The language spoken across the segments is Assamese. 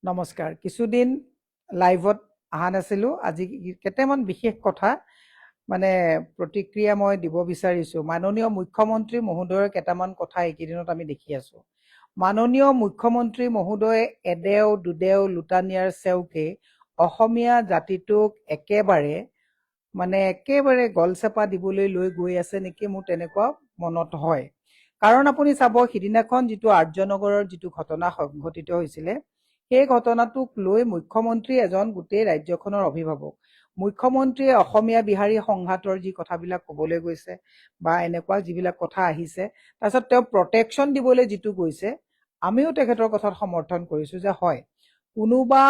নমস্কাৰ। কিছুদিন লাইভত অহা নাছিলোঁ। আজি কেইটামান বিশেষ কথা প্ৰতিক্ৰিয়া মই দিব বিচাৰিছোঁ। মাননীয় মুখ্যমন্ত্ৰী মহোদয়ৰ কেইটামান কথা এইকেইদিনত আমি দেখি আছোঁ। মাননীয় মুখ্যমন্ত্ৰী মহোদয়ে এদেও দুদেও লুটানিয়াৰ চেউকে অসমীয়া জাতিটোক একেবাৰে গলচেপা দিবলৈ লৈ গৈ আছে নেকি, মোৰ তেনেকুৱা মনত হয়। কাৰণ আপুনি চাব, সিদিনাখন যিটো আৰ্যনগৰৰ যিটো ঘটনা সংঘটিত হৈছিলে, সেই ঘটনাটোক লৈ মুখ্যমন্ত্ৰী এজন গোটেই ৰাজ্যখনৰ অভিভাৱক। মুখ্যমন্ত্ৰীয়ে অসমীয়া বিহাৰী সংঘাতৰ যি কথাবিলাক ক'বলৈ গৈছে বা এনেকুৱা যিবিলাক কথা আহিছে, তাৰপিছত তেওঁ প্ৰটেকশ্যন দিবলৈ যিটো গৈছে, আমিও তেখেতৰ কথাত সমৰ্থন কৰিছোঁ যে হয়, কোনোবা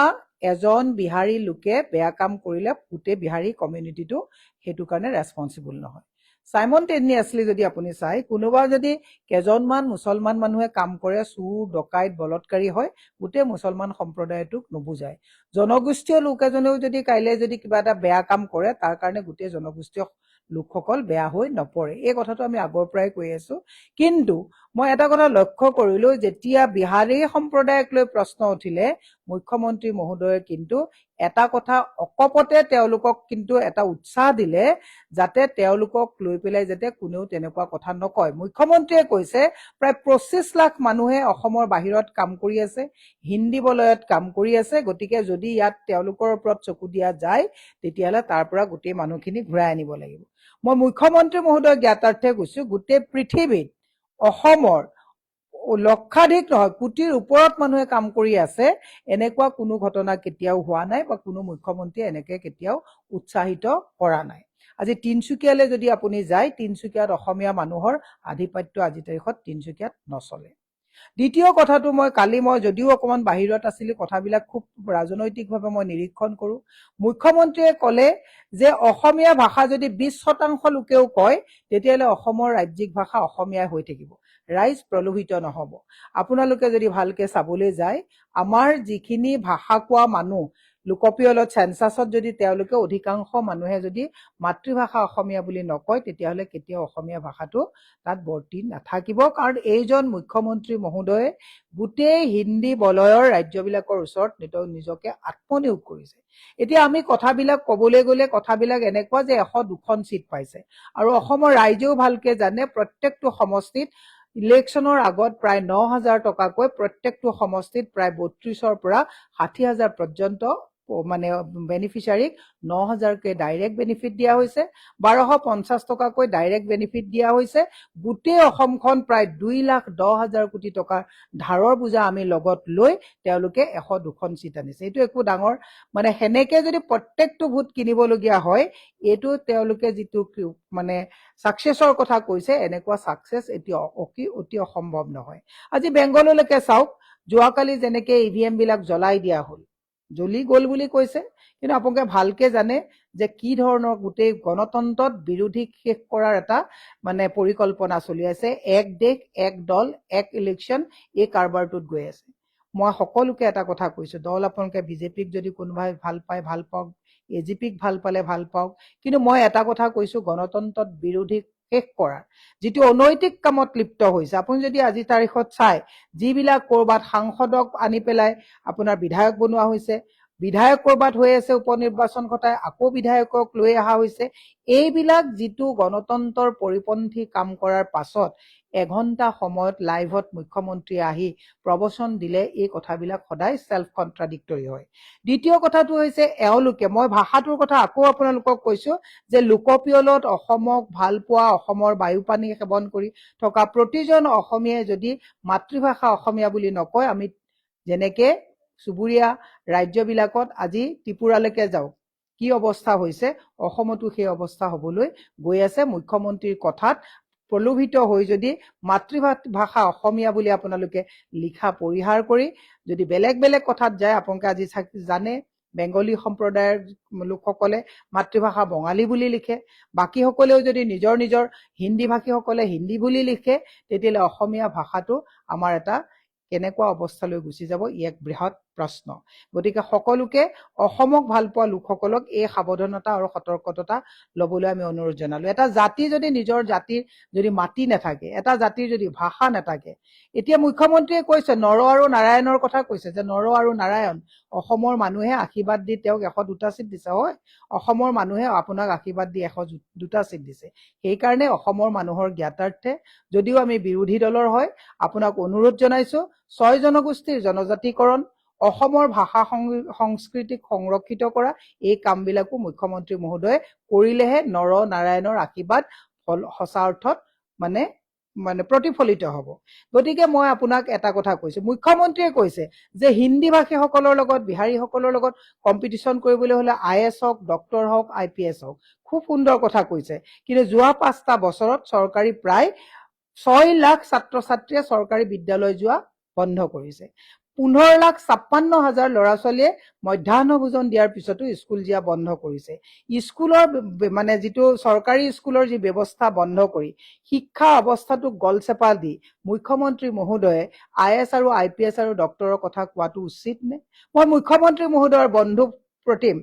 এজন বিহাৰী লোকে বেয়া কাম কৰিলে গোটেই বিহাৰী কমিউনিটিটো সেইটো কাৰণে ৰেছপন্সিবল নহয়। চাইমনটেনিয়াছলি যদি আপুনি চাই, কোনোবা যদি কেইজনমান মুছলমান মানুহে কাম কৰে, চুৰ ডকাইত বলৎকাৰী হয়, গোটেই মুছলমান সম্প্ৰদায়টোক নুবুজায়। জনগোষ্ঠীয় লোক এজনেও যদি কাইলৈ যদি কিবা এটা বেয়া কাম কৰে, তাৰ কাৰণে গোটেই জনগোষ্ঠীয় লোকসকল বেয়া হৈ নপৰে। এই কথাটো আমি আগৰ পৰাই কৈ আছো। কিন্তু মই এটা কথা লক্ষ্য কৰিলোঁ, যেতিয়া বিহাৰী সম্প্ৰদায়ক লৈ প্ৰশ্ন উঠিলে, মুখ্যমন্ত্ৰী মহোদয়ে কিন্তু এটা কথা অকপতে তেওঁলোকক কিন্তু এটা উৎসাহ দিলে, যাতে তেওঁলোকক লৈ পেলাই যাতে কোনেও তেনেকুৱা কথা নকয়। মুখ্যমন্ত্ৰীয়ে কৈছে প্ৰায় 25 লাখ মানুহে অসমৰ বাহিৰত কাম কৰি আছে, হিন্দী বলয়ত কাম কৰি আছে, গতিকে যদি ইয়াত তেওঁলোকৰ ওপৰত চকু দিয়া যায়, তেতিয়াহ'লে তাৰ পৰা গোটেই মানুহখিনি ঘূৰাই আনিব লাগিব। মই মুখ্যমন্ত্ৰী মহোদয় জ্ঞাতাৰ্থে কৈছোঁ, গোটেই পৃথিৱীত অসমৰ লক্ষাধিক নহয় কোটিৰ ওপৰত মানুহে কাম কৰি আছে, এনেকুৱা কোনো ঘটনা কেতিয়াও হোৱা নাই বা কোনো মুখ্যমন্ত্ৰীয়ে এনেকে কেতিয়াও উৎসাহিত কৰা নাই। আজি তিনচুকীয়ালৈ যদি আপুনি যায়, তিনচুকীয়াত অসমীয়া মানুহৰ আধিপত্য আজিৰ তাৰিখত তিনচুকীয়াত নচলে। দ্বিতীয় কথাটো, কালি মই যদিও অকণমান বাহিৰত আছিলোঁ, কথাবিলাক খুব ৰাজনৈতিকভাৱে মই নিৰীক্ষণ কৰোঁ। মুখ্যমন্ত্ৰীয়ে ক'লে যে অসমীয়া ভাষা যদি 20% লোকেও কয়, তেতিয়াহ'লে অসমৰ ৰাজ্যিক ভাষা অসমীয়াই হৈ থাকিব। ৰাইজ প্ৰলোভিত নহ'ব। আপোনালোকে যদি ভালকে চাবলৈ যায়, আমাৰ যিখিনি ভাষা কোৱা মানুহ লোকপিয়লত চেঞ্চাছত যদি তেওঁলোকে অধিকাংশ মানুহে যদি মাতৃভাষা অসমীয়া বুলি নকয়, তেতিয়াহ'লে কেতিয়াও অসমীয়া ভাষাটো তাত বৰ্তি নাথাকিব। কাৰণ এইজন মুখ্যমন্ত্ৰী মহোদয়ে গোটেই হিন্দী বলয়ৰ ৰাজ্যবিলাকৰ ওচৰত নিজকে আত্মনিয়োগ কৰিছে। এতিয়া আমি কথাবিলাক ক'বলৈ গ'লে কথাবিলাক এনেকুৱা যে 100-2খন চিট পাইছে, আৰু অসমৰ ৰাইজেও ভালকে জানে প্ৰত্যেকটো সমষ্টিত ইলেকশ্যনৰ আগত প্ৰায় 9,000 টকাকৈ প্ৰত্যেকটো সমষ্টিত প্ৰায় 32,000 পৰা 60,000 পৰ্যন্ত বেনিফিচিয়াৰীক 9,000কে ডাইৰেক্ট বেনিফিট দিয়া হৈছে, 1,250 টকাকৈ ডাইৰেক্ট বেনিফিট দিয়া হৈছে। গোটেই অসমখন প্ৰায় 2,10,000 কোটি টকাৰ ধাৰৰ বোজা আমি লগত লৈ তেওঁলোকে 100-2খন চিট আনিছে। এইটো একো ডাঙৰ সেনেকে যদি প্ৰত্যেকটো ভোট কিনিবলগীয়া হয়, এইটো তেওঁলোকে যিটো ছাকচেছৰ কথা কৈছে, এনেকুৱা ছাকচেছ এতিয়া অতি অসম্ভৱ নহয়। আজি বেংগললৈকে চাওক, যোৱাকালি যেনেকে EVM বিলাক জ্বলাই দিয়া হ'ল, জ্বলি গ'ল বুলি কৈছে, কিন্তু আপোনালোকে ভালকে জানে যে কি ধৰণৰ গোটেই গণতন্ত্ৰত বিৰোধী শেষ কৰাৰ এটা পৰিকল্পনা চলি আছে। এক দেশ, এক দল, এক ইলেকশ্যন, এই কাৰবাৰটোত গৈ আছে। মই সকলোকে এটা কথা কৈছোঁ, দল আপোনালোকে বিজেপিক যদি কোনোবাই ভাল পায় ভাল পাওক, AGPক ভাল পালে ভাল পাওক, কিন্তু মই এটা কথা কৈছোঁ, গণতন্ত্ৰত বিৰোধী শেষ কৰাৰ যিটো অনৈতিক কামত লিপ্ত হৈছে, আপুনি যদি আজি তাৰিখত চাই, যিবিলাক ক'ৰবাত সাংসদক আনি পেলাই আপোনাৰ বিধায়ক বনোৱা হৈছে, বিধায়ক ক'ৰবাত হৈ আছে উপনিৰ্বাচন ঘটাই আকৌ বিধায়কক লৈ অহা হৈছে, এইবিলাক যিটো গণতন্ত্ৰৰ পৰিপন্থী কাম কৰাৰ পাছত 1 ঘণ্টা সময়ত লাইভত মুখ্যমন্ত্ৰীয়ে আহি প্ৰবচন দিলে, এই কথাবিলাক সদায় সেল্ফ কণ্ট্ৰাডিক্টৰী হয়। দ্বিতীয় কথাটো হৈছে, এওঁলোকে, মই ভাষাটোৰ কথা আকৌ আপোনালোকক কৈছোঁ যে লোকপিয়লত অসমক ভাল পোৱা, অসমৰ বায়ু পানী সেৱন কৰি থকা প্ৰতিজন অসমীয়াই যদি মাতৃভাষা অসমীয়া বুলি নকয়, আমি যেনেকে চুবুৰীয়া ৰাজ্যবিলাকত আজি ত্ৰিপুৰালৈকে যাওক কি অৱস্থা হৈছে, অসমতো সেই অৱস্থা হ'বলৈ গৈ আছে। মুখ্যমন্ত্ৰীৰ কথাত প্ৰলোভিত হৈ যদি মাতৃভাষা অসমীয়া বুলি আপোনালোকে লিখা পৰিহাৰ কৰি যদি বেলেগ বেলেগ কথাত যায়, আপোনালোকে আজি জানে বেংগলী সম্প্ৰদায়ৰ লোকসকলে মাতৃভাষা বঙালী বুলি লিখে, বাকীসকলেও যদি নিজৰ নিজৰ হিন্দী ভাষীসকলে হিন্দী বুলি লিখে, তেতিয়াহ'লে অসমীয়া ভাষাটো আমাৰ এটা কেনেকুৱা অৱস্থালৈ গুচি যাব, ই এক বৃহৎ প্ৰশ্ন। গতিকে সকলোকে অসমক ভাল পোৱা লোকসকলক এই সাৱধানতা আৰু সতৰ্কতা ল'বলৈ আমি অনুৰোধ জনালো। এটা জাতি যদি নিজৰ জাতিৰ যদি মাটি নাথাকে, এটা জাতিৰ যদি ভাষা নাথাকে, এতিয়া মুখ্যমন্ত্ৰীয়ে কৈছে নৰ আৰু নাৰায়ণৰ কথা কৈছে যে নৰ আৰু নাৰায়ণ, অসমৰ মানুহে আশীৰ্বাদ দি তেওঁক 102টা চিট দিছে। হয়, অসমৰ মানুহে আপোনাক আশীৰ্বাদ দি 102টা চিট দিছে। সেইকাৰণে অসমৰ মানুহৰ জ্ঞাতাৰ্থে যদিও আমি বিৰোধী দলৰ হয়, আপোনাক অনুৰোধ জনাইছো 6 জনগোষ্ঠীৰ জনজাতিকৰণ, অসমৰ ভাষা সংস্কৃতিক সংৰক্ষিত কৰা এই কামবিলাকো মুখ্যমন্ত্ৰী মহোদয়ে কৰিলেহে নৰ নাৰায়ণৰ আশীৰ্বাদ সঁচা অৰ্থত মানে প্ৰতিফলিত হ'ব। গতিকে মই আপোনাক এটা কথা কৈছো, মুখ্যমন্ত্ৰীয়ে কৈছে যে হিন্দী ভাষীসকলৰ লগত বিহাৰীসকলৰ লগত কম্পিটিশ্যন কৰিবলৈ হলে IAS হওক, ডক্টৰ হওক, IPS হওক, খুব সুন্দৰ কথা কৈছে। কিন্তু যোৱা 5টা বছৰত চৰকাৰী প্ৰায় 6 লাখ ছাত্ৰ ছাত্ৰীয়ে চৰকাৰী বিদ্যালয় যোৱা বন্ধ কৰিছে। 15,56,000 ল'ৰা ছোৱালীয়ে মধ্যাহ্ন ভোজন দিয়াৰ পিছতো স্কুল যোৱা বন্ধ কৰিছে। স্কুলৰ যিটো চৰকাৰী স্কুলৰ যি ব্যৱস্থা বন্ধ কৰি শিক্ষা অৱস্থাটোক গলচেপা দি মুখ্যমন্ত্ৰী মহোদয়ে IAS আৰু IPS আৰু ডক্টৰৰ কথা কোৱাটো উচিত নে? মই মুখ্যমন্ত্ৰী মহোদয়ৰ বন্ধু প্ৰতিম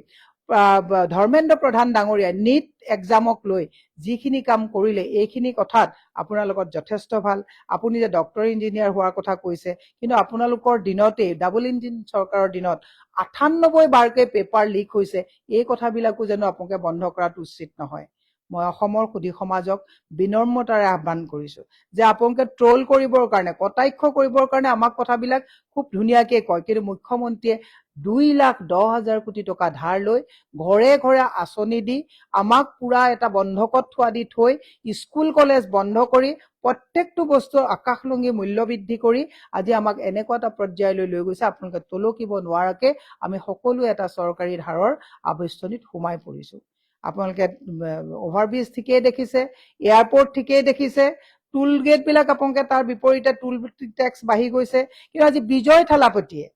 ধৰ্মেন্দ্ৰ প্ৰধান ডাঙৰীয়াই নিট এক্সামক লৈ যিখিনি কাম কৰিলে এইখিনি কথাত আপোনাৰ লগত যথেষ্ট ভাল। আপুনি যে ডক্টৰ ইঞ্জিনিয়াৰ হোৱাৰ কথা কৈছে, কিন্তু আপোনালোকৰ দিনতেই ডাবল ইঞ্জিন চৰকাৰৰ দিনত 98 বাৰকৈ পেপাৰ লিক হৈছে। এই কথাবিলাকো যেন আপোনালোকে বন্ধ কৰাটো উচিত নহয়। মই অসমৰ সুধী সমাজক বিনম্ৰতাৰে আহ্বান কৰিছো যে আপোনালোকে ট্ৰল কৰিবৰ কাৰণে, কটাক্ষ কৰিবৰ কাৰণে আমাক কথাবিলাক খুব ধুনীয়াকে কয়, কিন্তু মুখ্যমন্ত্ৰীয়ে 2,10,000 কোটি টকা ধাৰ লৈ ঘৰে ঘৰে আঁচনি দি আমাক পুৰা এটা বন্ধকত থোৱা দি থৈ স্কুল কলেজ বন্ধ কৰি প্ৰত্যেকটো বস্তুৰ আকাশলংঘী মূল্য বৃদ্ধি কৰি আজি আমাক এনেকুৱা এটা পৰ্যায়লৈ লৈ গৈছে আপোনালোকে তলকিব নোৱাৰাকে আমি সকলো এটা চৰকাৰী ধাৰৰ আৱশ্যনীত সোমাই পৰিছো। আপোনালোকে অভাৰব্ৰিজ ঠিকেই দেখিছে, এয়াৰপৰ্ট ঠিকেই দেখিছে, টুল গেট বিলাক আপোনালোকে তাৰ বিপৰীতে টুল টেক্স বাঢ়ি গৈছে। কিন্তু আজি বিজয় থালাপতিয়ে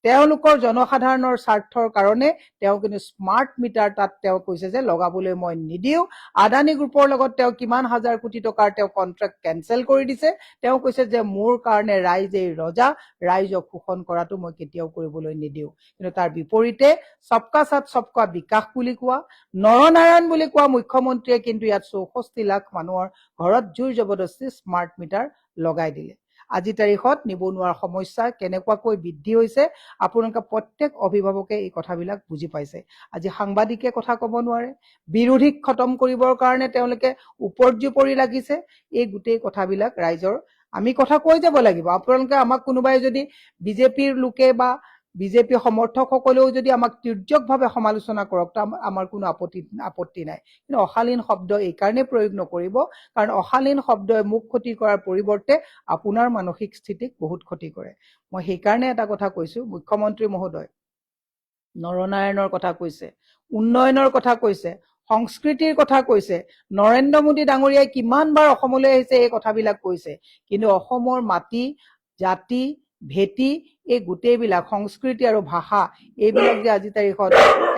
তেওঁলোকৰ জনসাধাৰণৰ স্বাৰ্থৰ কাৰণে তেওঁ কিন্তু স্মাৰ্ট মিটাৰ তাত তেওঁ কৈছে যে লগাবলৈ মই নিদিও। আদানী গ্ৰুপৰ লগত তেওঁ কিমান হাজাৰ কোটি টকাৰ তেওঁ কন্ট্ৰেক্ট কেনচেল কৰি দিছে। তেওঁ কৈছে যে মোৰ কাৰণে ৰাইজেই ৰজা, ৰাইজক শোষণ কৰাটো মই কেতিয়াও কৰিবলৈ নিদিওঁ। কিন্তু তাৰ বিপৰীতে সবকা সাথ সবকা বিকাশ বুলি কোৱা, নৰনাৰায়ণ বুলি কোৱা মুখ্যমন্ত্ৰীয়ে কিন্তু ইয়াত 64 লাখ মানুহৰ ঘৰত জোৰ জবৰদস্তি স্মাৰ্ট মিটাৰ লগাই দিলে। আজি তাৰিখত নিবনুৱাৰ সমস্যা কেনেকুৱাকৈ বৃদ্ধি হৈছে আপোনালোকে প্ৰত্যেক অভিভাৱকে এই কথাবিলাক বুজি পাইছে। আজি সাংবাদিকে কথা ক'ব নোৱাৰে, বিৰোধীক খতম কৰিবৰ কাৰণে তেওঁলোকে উপৰ্যুপৰি লাগিছে। এই গোটেই কথাবিলাক ৰাইজৰ আমি কথা কৈ যাব লাগিব। আপোনালোকে আমাক কোনোবাই যদি বিজেপিৰ লোকে বা বিজেপি সমৰ্থকসকলেও যদি আমাক তিৰ্যকভাৱে সমালোচনা কৰক, আমাৰ কোনো আপত্তি নাই। কিন্তু অশালীন শব্দ এই কাৰণে প্ৰয়োগ নকৰিব, কাৰণ অশালীন শব্দই মুখ ক্ষতি কৰাৰ পৰিৱৰ্তে আপোনাৰ মানসিক স্থিতিক বহুত ক্ষতি কৰে। মই সেইকাৰণে এটা কথা কৈছো, মুখ্যমন্ত্ৰী মহোদয় নৰনাৰায়ণৰ কথা কৈছে, উন্নয়নৰ কথা কৈছে, সংস্কৃতিৰ কথা কৈছে। নৰেন্দ্ৰ মোদী ডাঙৰীয়াই কিমান বাৰ অসমলৈ আহিছে এই কথাবিলাক কৈছে, কিন্তু অসমৰ মাটি, জাতি, ভেটি এই গোটেইবিলাক সংস্কৃতি আৰু ভাষা এইবিলাক যে আজি তাৰিখত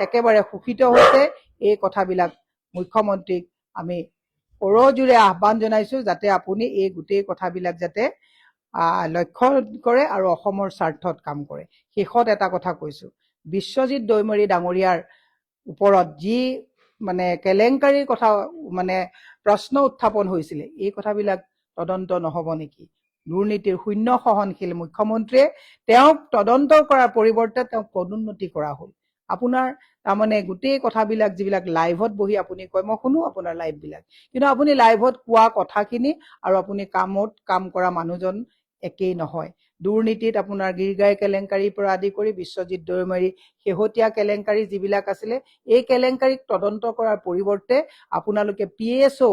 একেবাৰে শোষিত হৈছে, এই কথাবিলাক মুখ্যমন্ত্ৰীক আমি কৰজোৰে আহ্বান জনাইছো যাতে আপুনি এই গোটেই কথাবিলাক যাতে লক্ষ্য কৰে আৰু অসমৰ স্বাৰ্থত কাম কৰে। শেষত এটা কথা কৈছো, বিশ্বজিৎ দৈমাৰী ডাঙৰীয়াৰ ওপৰত যি কেলেংকাৰীৰ কথা প্ৰশ্ন উত্থাপন হৈছিলে, এই কথাবিলাক তদন্ত নহব নেকি? দুৰ্নীতিৰ শূন্য সহনশীল মুখ্যমন্ত্ৰীয়ে তেওঁক তদন্ত কৰাৰ পৰিৱৰ্তে তেওঁক পদোন্নতি কৰা হ'ল। আপোনাৰ গোটেই কথাবিলাক যিবিলাক লাইভত বহি আপুনি কয়, মই শুনো আপোনাৰ লাইভবিলাক, কিন্তু আপুনি লাইভত কোৱা কথাখিনি আৰু আপুনি কামত কাম কৰা মানুহজন একেই নহয়। দুৰ্নীতিত আপোনাৰ গিৰগাই কেলেংকাৰীৰ পৰা আদি কৰি বিশ্বজিৎ দৈমাৰী শেহতীয়া কেলেংকাৰী যিবিলাক আছিলে, এই কেলেংকাৰীক তদন্ত কৰাৰ পৰিৱৰ্তে আপোনালোকে PSO,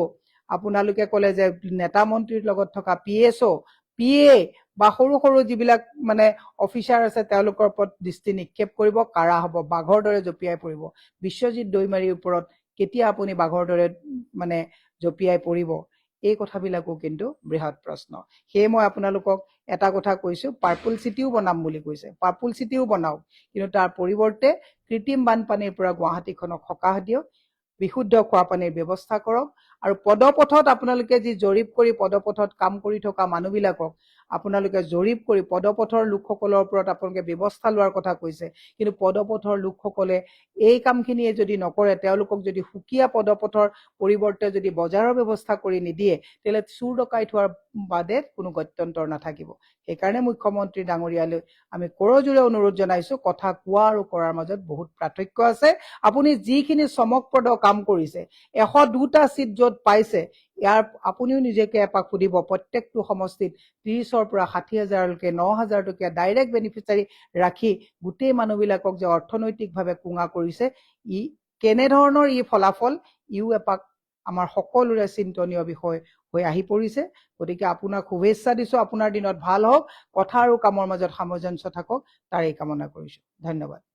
আপোনালোকে ক'লে যে নেতা মন্ত্ৰীৰ লগত থকা PSO, PA বা সৰু সৰু যিবিলাক অফিচাৰ আছে তেওঁলোকৰ ওপৰত দৃষ্টি নিক্ষেপ কৰিব, কাৰা হ'ব, বাঘৰ দৰে জঁপিয়াই পৰিব। বিশ্বজিৎ দৈমাৰীৰ ওপৰত কেতিয়া আপুনি বাঘৰ দৰে জঁপিয়াই পৰিব? এই কথাবিলাকো কিন্তু বৃহৎ প্ৰশ্ন। সেয়ে মই আপোনালোকক এটা কথা কৈছো, পাৰ্পল চিটিও বনাম বুলি কৈছে, পাৰ্পল চিটিও বনাওক, কিন্তু তাৰ পৰিৱৰ্তে কৃত্ৰিম বানপানীৰ পৰা গুৱাহাটীখনক সকাহ দিয়ক, বিশুদ্ধ খোৱা পানীৰ ব্যৱস্থা কৰক, আৰু পদপথত আপোনালোকে যি জৰীপ কৰি পদপথত কাম কৰি থকা মানুহবিলাকক আপোনালোকে জৰীপ কৰি পদপথৰ লোকসকলৰ ওপৰত আপোনালোকে ব্যৱস্থা লোৱাৰ কথা কৈছে, কিন্তু পদপথৰ লোকসকলে এই কামখিনিয়ে যদি নকৰে, তেওঁলোকক যদি সুকীয়া পদপথৰ পৰিৱৰ্তে যদি বজাৰৰ ব্যৱস্থা কৰি নিদিয়ে, তেতিয়াহ'লে চুৰ ডকাইত হোৱাৰ বাদে কোনো গত্যন্তৰ নাথাকিব। সেইকাৰণে মুখ্যমন্ত্ৰী ডাঙৰীয়ালৈ আমি কৰজোৰে অনুৰোধ জনাইছো, কথা কোৱা আৰু কৰাৰ মাজত বহুত পাৰ্থক্য আছে। আপুনি যিখিনি চমকপ্ৰদ কাম কৰিছে, 102টা চিট য'ত পাইছে, ইয়াৰ আপুনিও নিজকে এপাক সুধিব, প্ৰত্যেকটো সমষ্টিত 30ৰ পৰা 60,000লৈকে 9,000 টকীয়া ডাইৰেক্ট বেনিফিচিয়াৰী ৰাখি গোটেই মানুহবিলাকক যে অৰ্থনৈতিকভাৱে কোঙা কৰিছে, ই কেনেধৰণৰ ই ফলাফল, ইও এপাক আমাৰ সকলোৰে চিন্তনীয় বিষয় হৈ আহি পৰিছে। গতিকে আপোনাক শুভেচ্ছা দিছো, আপোনাৰ দিনত ভাল হওক, কথা আৰু কামৰ মাজত সামঞ্জস্য থাকক, তাৰেই কামনা কৰিছো। ধন্যবাদ।